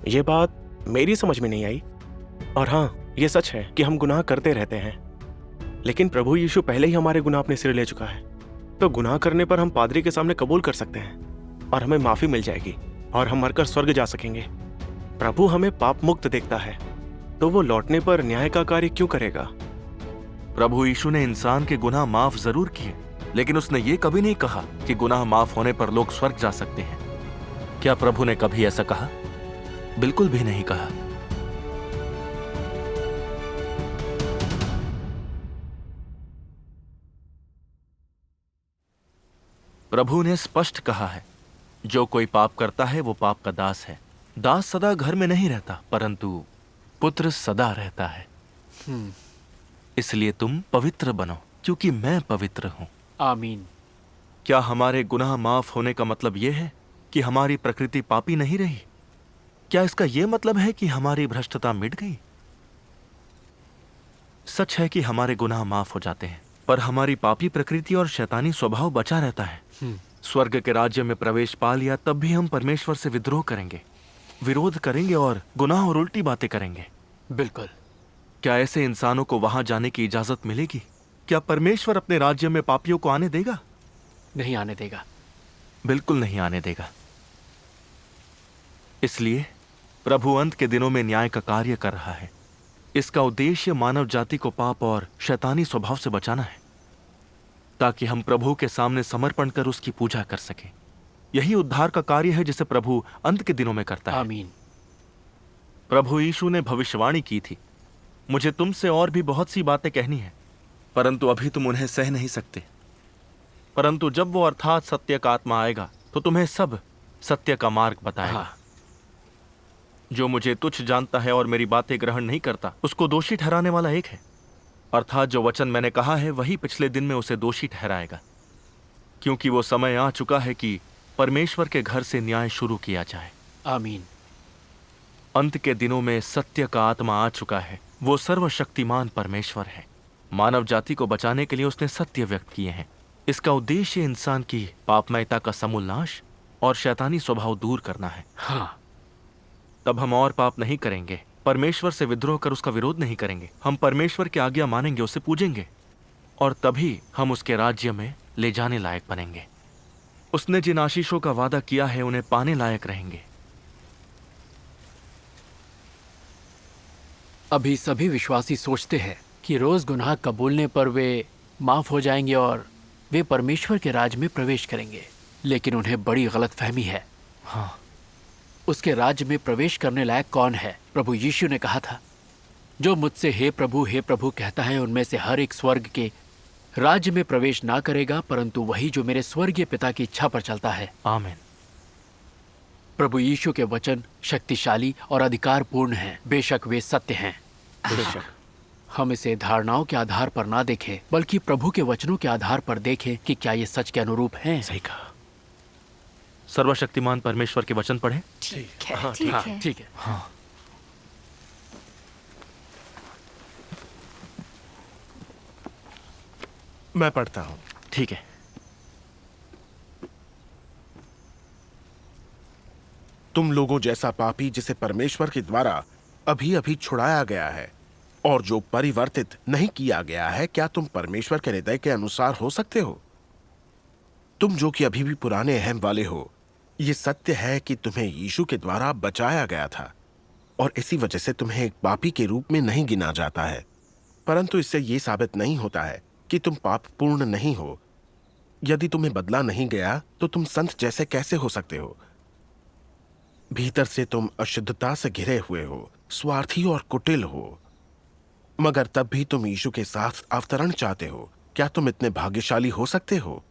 ये बात मेरी समझ में नहीं आई। और हाँ, ये सच है कि हम गुनाह करते रहते हैं, लेकिन प्रभु यीशु पहले ही हमारे गुनाह अपने सिर ले चुका है। तो गुनाह करने पर हम पादरी के सामने कबूल कर सकते हैं और हमें माफी मिल जाएगी और हम मरकर स्वर्ग जा सकेंगे। प्रभु हमें पाप मुक्त देखता है, तो वो लौटने पर न्याय का कार्य क्यों करेगा? प्रभु यीशु ने इंसान के गुनाह माफ जरूर किए, लेकिन उसने ये कभी नहीं कहा कि गुनाह माफ होने पर लोग स्वर्ग जा सकते हैं। क्या प्रभु ने कभी ऐसा कहा? बिल्कुल भी नहीं कहा। प्रभु ने स्पष्ट कहा है, जो कोई पाप करता है वो पाप का दास है। दास सदा घर में नहीं रहता, परंतु पुत्र सदा रहता है। इसलिए तुम पवित्र बनो, क्योंकि मैं पवित्र हूं। आमीन। क्या हमारे गुनाह माफ होने का मतलब यह है कि हमारी प्रकृति पापी नहीं रही? क्या इसका यह मतलब है कि हमारी भ्रष्टता मिट गई? सच है कि हमारे गुनाह माफ हो जाते हैं, पर हमारी पापी प्रकृति और शैतानी स्वभाव बचा रहता है। स्वर्ग के राज्य में प्रवेश पा लिया तब भी हम परमेश्वर से विद्रोह करेंगे, विरोध करेंगे और गुनाह और उल्टी बातें करेंगे। बिल्कुल। क्या ऐसे इंसानों को वहां जाने की इजाजत मिलेगी? क्या परमेश्वर अपने राज्य में पापियों को आने देगा? नहीं आने देगा। बिल्कुल नहीं आने देगा। इसलिए प्रभु अंत के दिनों में न्याय का कार्य कर रहा है। इसका उद्देश्य मानव जाति को पाप और शैतानी स्वभाव से बचाना है, ताकि हम प्रभु के सामने समर्पण कर उसकी पूजा कर सकें। यही उद्धार का कार्य है जिसे प्रभु अंत के दिनों में करता है। आमीन। प्रभु यीशु ने भविष्यवाणी की थी, मुझे तुमसे और भी बहुत सी बातें कहनी है, परंतु अभी तुम उन्हें सह नहीं सकते। परंतु जब वो अर्थात सत्य का आत्मा आएगा तो तुम्हें सब सत्य का मार्ग बताएगा। हाँ। जो मुझे तुच्छ जानता है और मेरी बातें ग्रहण नहीं करता, उसको दोषी ठहराने वाला एक है, अर्थात जो वचन मैंने कहा है वही पिछले दिन में उसे दोषी ठहराएगा, क्योंकि वो समय आ चुका है कि परमेश्वर के घर से न्याय शुरू किया जाए। आमीन। अंत के दिनों में सत्य का आत्मा आ चुका है। वो सर्वशक्तिमान परमेश्वर है। मानव जाति को बचाने के लिए उसने सत्य व्यक्त किए हैं। इसका उद्देश्य इंसान की पापमयता का समूल नाश और शैतानी स्वभाव दूर करना है। हाँ। तब हम और पाप नहीं करेंगे, परमेश्वर से विद्रोह कर उसका विरोध नहीं करेंगे। हम परमेश्वर की आज्ञा मानेंगे, उसे पूजेंगे, और तभी हम उसके राज्य में ले जाने लायक बनेंगे। उसने जिन आशीषों का वादा किया है उन्हें पाने लायक रहेंगे। अभी सभी विश्वासी सोचते हैं कि रोज गुनाह कबूलने पर वे माफ हो जाएंगे और वे परमेश्वर के राज में प्रवेश करेंगे, लेकिन उन्हें बड़ी गलतफहमी है। हाँ, उसके राज्य में प्रवेश करने लायक कौन है? प्रभु यीशु ने कहा था, जो मुझसे हे प्रभु कहता है, उनमें से हर एक स्वर्ग के राज्य में प्रवेश ना करेगा, परंतु वही जो मेरे स्वर्गीय पिता की इच्छा पर चलता है। आमीन। प्रभु यीशु के वचन शक्तिशाली और अधिकारपूर्ण हैं। बेशक वे सत्य हैं। बेशक। हम इसे धारणाओं के आधार पर ना देखें, बल्कि प्रभु के वचनों के आधार पर देखें कि क्या ये सच के अनुरूप हैं। सही कहा। सर्वशक्तिमान परमेश्वर के वचन पढ़ें। ठीक है। हाँ, ठीक हाँ, है। ठीक है। हाँ। मैं पढ़ता हूं। ठीक है। तुम लोगों जैसा पापी जिसे परमेश्वर के द्वारा अभी अभी छुड़ाया गया है और जो परिवर्तित नहीं किया गया है, क्या तुम परमेश्वर के हृदय के अनुसार हो सकते हो? तुम जो कि अभी भी पुराने अहम वाले हो, ये सत्य है कि तुम्हें यीशु के द्वारा बचाया गया था और इसी वजह से तुम्हें एक पापी के रूप में नहीं गिना जाता है। परंतु इससे यह साबित नहीं होता है कि तुम पाप पूर्ण नहीं हो। यदि तुम्हें बदला नहीं गया तो तुम संत जैसे कैसे हो सकते हो? भीतर से तुम अशुद्धता से घिरे हुए हो, स्वार्थी और कुटिल हो, मगर तब भी तुम यीशु के साथ अवतरण चाहते हो। क्या तुम इतने भाग्यशाली हो सकते हो?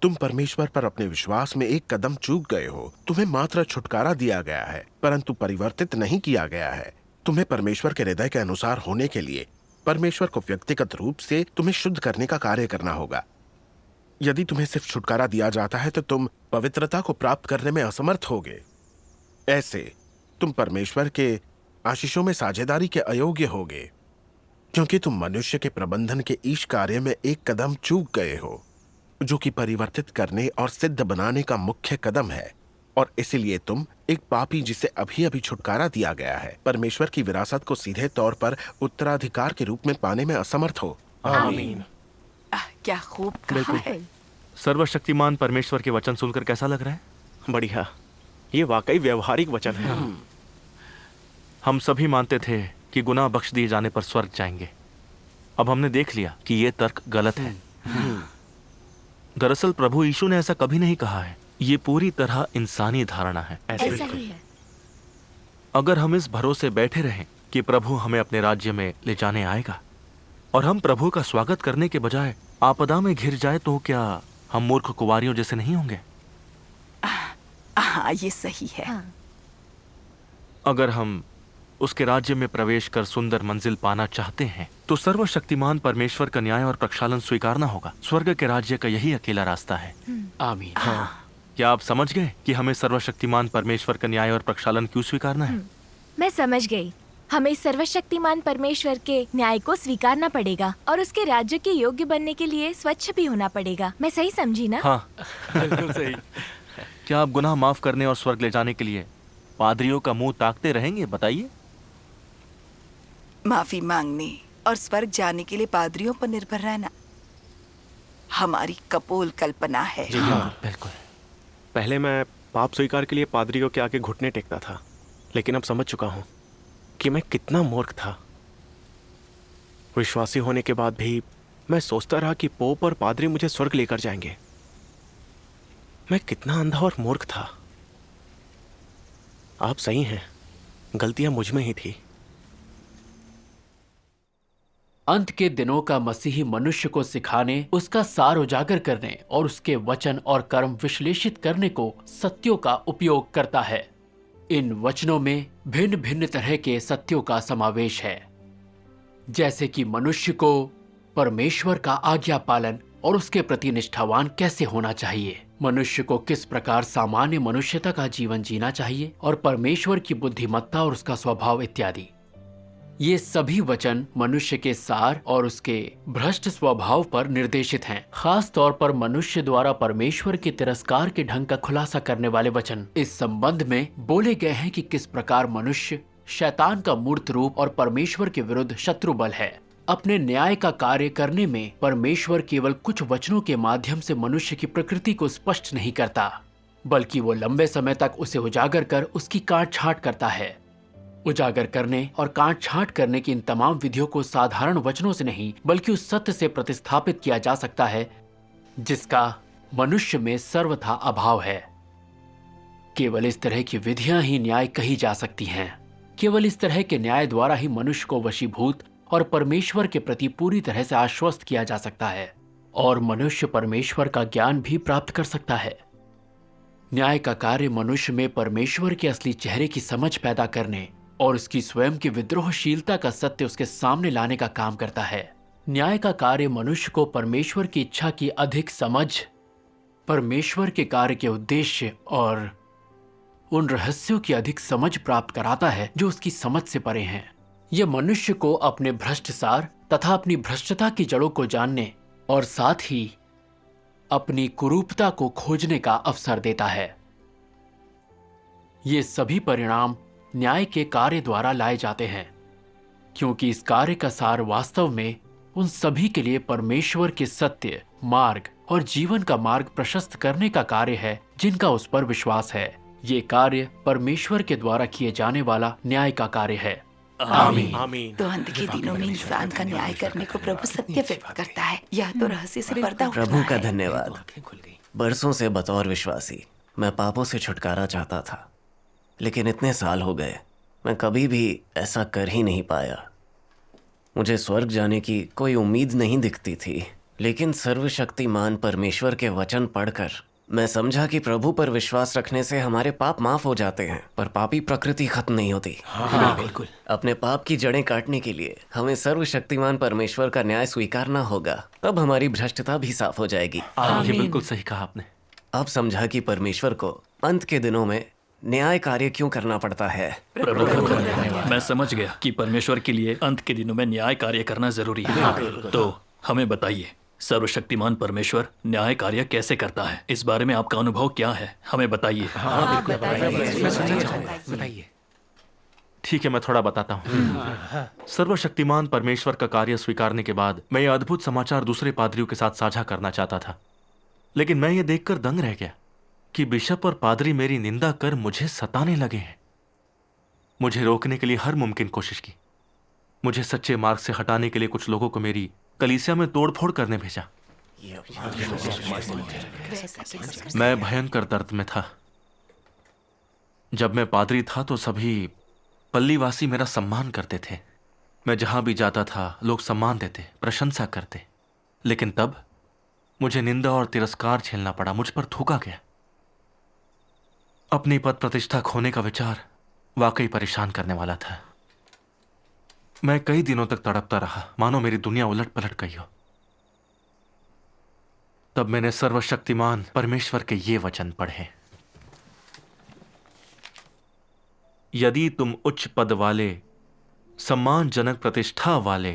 तुम परमेश्वर पर अपने विश्वास में एक कदम चूक गए हो। तुम्हें मात्र छुटकारा दिया गया है, परंतु परिवर्तित नहीं किया गया है। तुम्हें परमेश्वर के हृदय के अनुसार होने के लिए परमेश्वर को व्यक्तिगत रूप से तुम्हें शुद्ध करने का कार्य करना होगा। यदि तुम्हें सिर्फ छुटकारा दिया जाता है तो तुम पवित्रता को प्राप्त करने में असमर्थ होगे। ऐसे तुम परमेश्वर के आशीषों में साझेदारी के अयोग्य होगे, क्योंकि तुम मनुष्य के प्रबंधन के ईश कार्य में एक कदम चूक गए हो, जो कि परिवर्तित करने और सिद्ध बनाने का मुख्य कदम है, और इसीलिए तुम एक पापी जिसे अभी अभी छुटकारा दिया गया है परमेश्वर की विरासत को सीधे तौर पर उत्तराधिकार के रूप में पाने में असमर्थ हो। आमीन। क्या खूब कहा है। सर्वशक्तिमान परमेश्वर के वचन सुनकर कैसा लग रहा है? बढ़िया, ये वाकई व्यवहारिक वचन है। हम सभी मानते थे कि गुनाह बख्श दिए जाने पर स्वर्ग जाएंगे। अब हमने देख लिया कि ये तर्क गलत है। दरअसल प्रभु यीशु ने ऐसा कभी नहीं कहा है। ये पूरी तरह इंसानी धारणा है। ऐसा ही है। अगर हम इस भरोसे बैठे रहें कि प्रभु हमें अपने राज्य में ले जाने आएगा और हम प्रभु का स्वागत करने के बजाय आपदा में घिर जाए तो क्या हम मूर्ख कुंवारियों जैसे नहीं होंगे? हाँ, ये सही है। हाँ। अगर हम उसके राज्य में प्रवेश कर सुंदर मंजिल पाना चाहते हैं तो सर्वशक्तिमान परमेश्वर का न्याय और प्रक्षालन स्वीकारना होगा। स्वर्ग के राज्य का यही अकेला रास्ता है। आमीन। क्या आप समझ गए कि हमें सर्वशक्तिमान परमेश्वर का न्याय और प्रक्षालन क्यों स्वीकारना है? मैं समझ गई। हमें सर्वशक्तिमान परमेश्वर के न्याय को स्वीकारना पड़ेगा और उसके राज्य के योग्य बनने के लिए स्वच्छ भी होना पड़ेगा। मैं सही समझी ना? हाँ, बिल्कुल सही। क्या आप गुनाह माफ करने और स्वर्ग ले जाने के लिए पादरियों का मुंह ताकते रहेंगे? बताइए। माफी मांगने और स्वर्ग जाने के लिए पादरियों पर निर्भर रहना हमारी कपोल कल्पना है। जी हाँ, बिल्कुल। पहले मैं पाप स्वीकार के लिए पादरियों के आगे घुटने टेकता था, लेकिन अब समझ चुका हूं कि मैं कितना मूर्ख था। विश्वासी होने के बाद भी मैं सोचता रहा कि पोप और पादरी मुझे स्वर्ग लेकर जाएंगे। मैं कितना अंधा और मूर्ख था। आप सही हैं, गलतियां मुझ में ही थी। अंत के दिनों का मसीही मनुष्य को सिखाने, उसका सार उजागर करने और उसके वचन और कर्म विश्लेषित करने को सत्यों का उपयोग करता है। इन वचनों में भिन्न भिन्न तरह के सत्यों का समावेश है, जैसे कि मनुष्य को परमेश्वर का आज्ञा पालन और उसके प्रति निष्ठावान कैसे होना चाहिए, मनुष्य को किस प्रकार सामान्य मनुष्यता का जीवन जीना चाहिए और परमेश्वर की बुद्धिमत्ता और उसका स्वभाव इत्यादि। ये सभी वचन मनुष्य के सार और उसके भ्रष्ट स्वभाव पर निर्देशित हैं। खास तौर पर मनुष्य द्वारा परमेश्वर के तिरस्कार के ढंग का खुलासा करने वाले वचन इस संबंध में बोले गए हैं कि किस प्रकार मनुष्य शैतान का मूर्त रूप और परमेश्वर के विरुद्ध शत्रु बल है। अपने न्याय का कार्य करने में परमेश्वर केवल कुछ वचनों के माध्यम से मनुष्य की प्रकृति को स्पष्ट नहीं करता, बल्कि वो लंबे समय तक उसे उजागर कर उसकी काट छांट करता है। उजागर करने और काट छांट करने की इन तमाम विधियों को साधारण वचनों से नहीं, बल्कि उस सत्य से प्रतिस्थापित किया जा सकता है जिसका मनुष्य में सर्वथा अभाव है। केवल इस तरह की विधियां ही न्याय कही जा सकती हैं। केवल इस तरह के न्याय द्वारा ही मनुष्य को वशीभूत और परमेश्वर के प्रति पूरी तरह से आश्वस्त किया जा सकता है और मनुष्य परमेश्वर का ज्ञान भी प्राप्त कर सकता है। न्याय का कार्य मनुष्य में परमेश्वर के असली चेहरे की समझ पैदा करने और उसकी स्वयं की विद्रोहशीलता का सत्य उसके सामने लाने का काम करता है। न्याय का कार्य मनुष्य को परमेश्वर की इच्छा की अधिक समझ, परमेश्वर के कार्य के उद्देश्य और उन रहस्यों की अधिक समझ प्राप्त कराता है जो उसकी समझ से परे हैं। यह मनुष्य को अपने भ्रष्ट सार तथा अपनी भ्रष्टता की जड़ों को जानने और साथ ही अपनी कुरूपता को खोजने का अवसर देता है। ये सभी परिणाम न्याय के कार्य द्वारा लाए जाते हैं, क्योंकि इस कार्य का सार वास्तव में उन सभी के लिए परमेश्वर के सत्य, मार्ग और जीवन का मार्ग प्रशस्त करने का कार्य है जिनका उस पर विश्वास है। ये कार्य परमेश्वर के द्वारा किए जाने वाला न्याय का कार्य है। आमीन। आमीन। तो अंत के दिनों में इंसान का न्याय करने को प्रभु सत्य व्यक्त करता है। यह तो रहस्य से पर्दा उठना प्रभु का है। धन्यवाद। बरसों से बतौर विश्वासी मैं पापों से छुटकारा चाहता था, लेकिन इतने साल हो गए मैं कभी भी ऐसा कर ही नहीं पाया। मुझे स्वर्ग जाने की कोई उम्मीद नहीं दिखती थी, लेकिन सर्वशक्तिमान परमेश्वर के वचन पढ़कर मैं समझा कि प्रभु पर विश्वास रखने से हमारे पाप माफ हो जाते हैं, पर पापी प्रकृति खत्म नहीं होती। हाँ, बिल्कुल। अपने पाप की जड़ें काटने के लिए हमें सर्वशक्तिमान परमेश्वर का न्याय स्वीकारना होगा, तब हमारी भ्रष्टता भी साफ हो जाएगी। ये बिल्कुल सही कहा आपने। अब समझा कि परमेश्वर को अंत के दिनों में न्याय कार्य क्यों करना पड़ता है। मैं समझ गया कि परमेश्वर के लिए अंत के दिनों में न्याय कार्य करना जरूरी है। तो हमें बताइए सर्वशक्तिमान परमेश्वर न्याय कार्य कैसे करता है, इस बारे में आपका अनुभव क्या है, हमें बताइए। बताइए। ठीक है, मैं थोड़ा बताता हूँ। सर्वशक्तिमान परमेश्वर का कार्य स्वीकारने के बाद मैं ये अद्भुत समाचार दूसरे पादरियों के साथ साझा करना चाहता था, लेकिन मैं ये देखकर दंग रह गया कि बिशप और पादरी मेरी निंदा कर मुझे सताने लगे हैं। मुझे रोकने के लिए हर मुमकिन कोशिश की। मुझे सच्चे मार्ग से हटाने के लिए कुछ लोगों को मेरी कलीसिया में तोड़फोड़ करने भेजा। मैं भयंकर दर्द में था। जब मैं पादरी था तो सभी पल्लीवासी मेरा सम्मान करते थे। मैं जहां भी जाता था लोग सम्मान देते, प्रशंसा करते। लेकिन तब मुझे निंदा और तिरस्कार झेलना पड़ा, मुझ पर थूका गया। अपनी पद प्रतिष्ठा खोने का विचार वाकई परेशान करने वाला था। मैं कई दिनों तक तड़पता रहा, मानो मेरी दुनिया उलट पलट गई हो। तब मैंने सर्वशक्तिमान परमेश्वर के ये वचन पढ़े। यदि तुम उच्च पद वाले, सम्मानजनक प्रतिष्ठा वाले,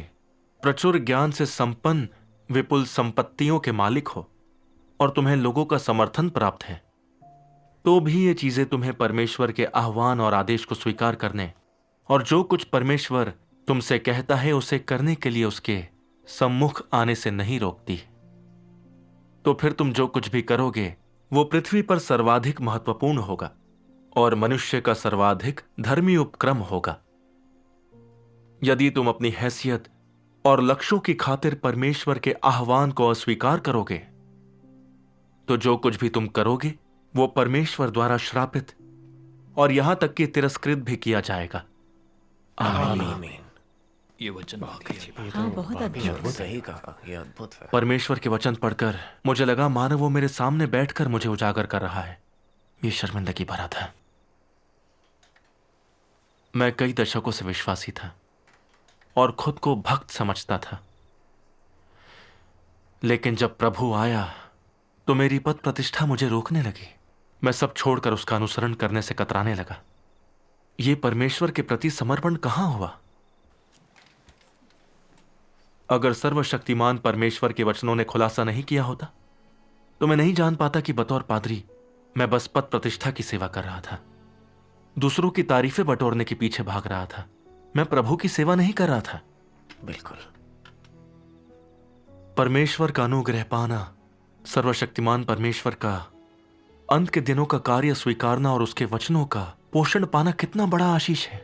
प्रचुर ज्ञान से संपन्न, विपुल संपत्तियों के मालिक हो और तुम्हें लोगों का समर्थन प्राप्त है, तो भी ये चीजें तुम्हें परमेश्वर के आह्वान और आदेश को स्वीकार करने और जो कुछ परमेश्वर तुमसे कहता है उसे करने के लिए उसके सम्मुख आने से नहीं रोकती, तो फिर तुम जो कुछ भी करोगे वो पृथ्वी पर सर्वाधिक महत्वपूर्ण होगा और मनुष्य का सर्वाधिक धर्मी उपक्रम होगा। यदि तुम अपनी हैसियत और लक्ष्यों की खातिर परमेश्वर के आह्वान को अस्वीकार करोगे, तो जो कुछ भी तुम करोगे वो परमेश्वर द्वारा श्रापित और यहां तक कि तिरस्कृत भी किया जाएगा। आमीन। ये वचन वाकई बहुत अद्भुत। सही कहा, ये अद्भुत है। परमेश्वर के वचन पढ़कर मुझे लगा मानो वो मेरे सामने बैठकर मुझे उजागर कर रहा है। ये शर्मिंदगी भरा था। मैं कई दशकों से विश्वासी था और खुद को भक्त समझता था, लेकिन जब प्रभु आया तो मेरी पद प्रतिष्ठा मुझे रोकने लगी। मैं सब छोड़कर उसका अनुसरण करने से कतराने लगा। ये परमेश्वर के प्रति समर्पण कहां हुआ? अगर सर्वशक्तिमान परमेश्वर के वचनों ने खुलासा नहीं किया होता तो मैं नहीं जान पाता कि बतौर पादरी मैं बस पद प्रतिष्ठा की सेवा कर रहा था, दूसरों की तारीफें बटोरने के पीछे भाग रहा था। मैं प्रभु की सेवा नहीं कर रहा था। बिल्कुल। परमेश्वर का अनुग्रह पाना, सर्वशक्तिमान परमेश्वर का अंत के दिनों का कार्य स्वीकारना और उसके वचनों का पोषण पाना कितना बड़ा आशीष है।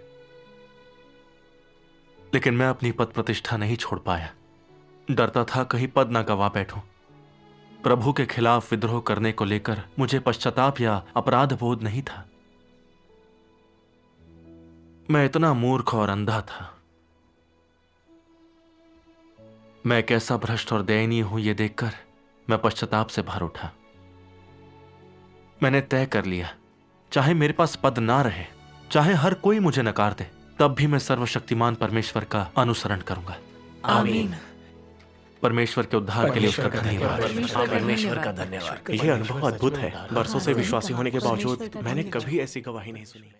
लेकिन मैं अपनी पद प्रतिष्ठा नहीं छोड़ पाया। डरता था कहीं पद ना गवा बैठूं। प्रभु के खिलाफ विद्रोह करने को लेकर मुझे पश्चाताप या अपराध बोध नहीं था। मैं इतना मूर्ख और अंधा था। मैं कैसा भ्रष्ट और दयनीय हूं यह देखकर मैं पश्चाताप से भर उठा। मैंने तय कर लिया, चाहे मेरे पास पद ना रहे, चाहे हर कोई मुझे नकार दे, तब भी मैं सर्वशक्तिमान परमेश्वर का अनुसरण करूंगा। आमीन। परमेश्वर के उद्धार के लिए उसका धन्यवाद। परमेश्वर का धन्यवाद। ये अनुभव अद्भुत है। बरसों से विश्वासी होने के बावजूद मैंने कभी ऐसी गवाही नहीं सुनी।